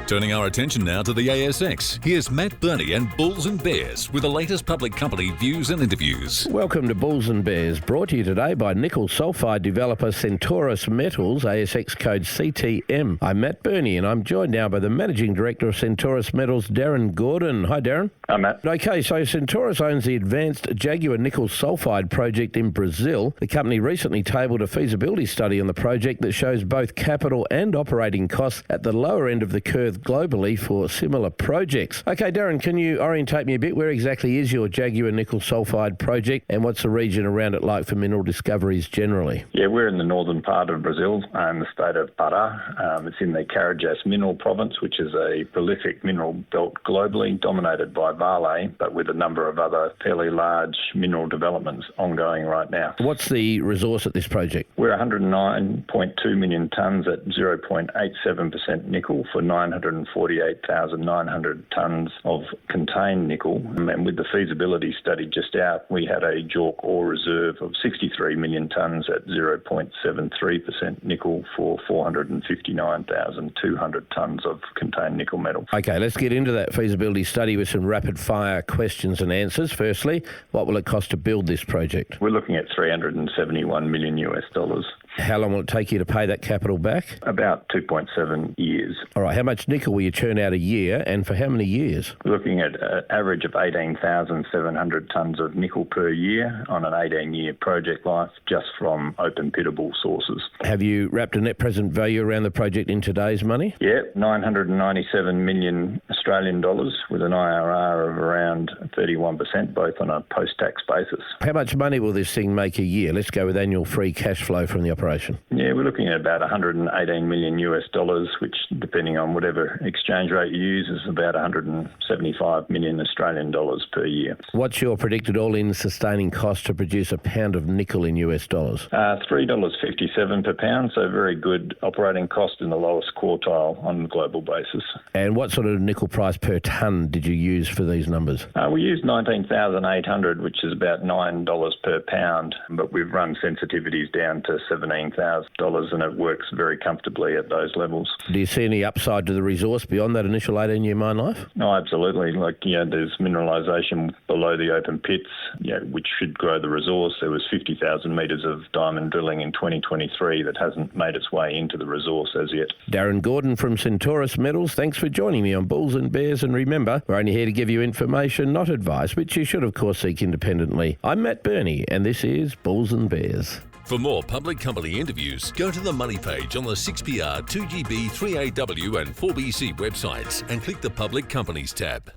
Turning our attention now to the ASX, here's Matt Birney and Bulls and Bears with the latest public company views and interviews. Welcome to Bulls and Bears, brought to you today by nickel sulphide developer Centaurus Metals, ASX code CTM. I'm Matt Birney and I'm joined now by the Managing Director of Centaurus Metals, Darren Gordon. Hi Darren. Hi Matt. Okay, so Centaurus owns the advanced Jaguar Nickel Sulphide project in Brazil. The company recently tabled a feasibility study on the project that shows both capital and operating costs at the lower end of the curve globally for similar projects. Okay, Darren, can you orientate me a bit? Where exactly is your Jaguar Nickel Sulphide project and what's the region around it like for mineral discoveries generally? Yeah, we're in the northern part of Brazil, in the state of Pará. It's in the Carajás mineral province, which is a prolific mineral belt globally, dominated by Vale, but with a number of other fairly large mineral developments ongoing right now. What's the resource at this project? We're 109.2 million tonnes at 0.87% nickel for 948,900 tonnes of contained nickel. And with the feasibility study just out, we had a JORC ore reserve of 63 million tonnes at 0.73% nickel for 459,200 tonnes of contained nickel metal. Okay, let's get into that feasibility study with some rapid fire questions and answers. Firstly, what will it cost to build this project? We're looking at $371 million US. How long will it take you to pay that capital back? About 2.7 years. All right, how much nickel will you churn out a year and for how many years? We're looking at an average of 18,700 tonnes of nickel per year on an 18-year project life just from open pittable sources. Have you wrapped a net present value around the project in today's money? Yeah, 997 million Australian dollars with an IRR of around 31%, both on a post-tax basis. How much money will this thing make a year? Let's go with annual free cash flow from the operation. Yeah, we're looking at about 118 million US dollars, which, depending on whatever exchange rate you use, is about 175 million Australian dollars per year. What's your predicted all-in sustaining cost to produce a pound of nickel in US dollars? $3.57 per pound, so very good operating cost in the lowest quartile on a global basis. And what sort of nickel price per tonne did you use for these numbers? We used 19,800, which is about $9 per pound, but we've run sensitivities down to $17,000 and it works very comfortably at those levels. Do you see any upside to the resource beyond that initial 18-year mine life? No, absolutely. There's mineralisation below the open pits, which should grow the resource. There was 50,000 metres of diamond drilling in 2023 that hasn't made its way into the resource as yet. Darren Gordon from Centaurus Metals, thanks for joining me on Bulls and Bears. And remember, we're only here to give you information, not advice, which you should, of course, seek independently. I'm Matt Birney, and this is Bulls and Bears. For more public company interviews, go to the Money page on the 6PR, 2GB, 3AW and 4BC websites and click the Public Companies tab.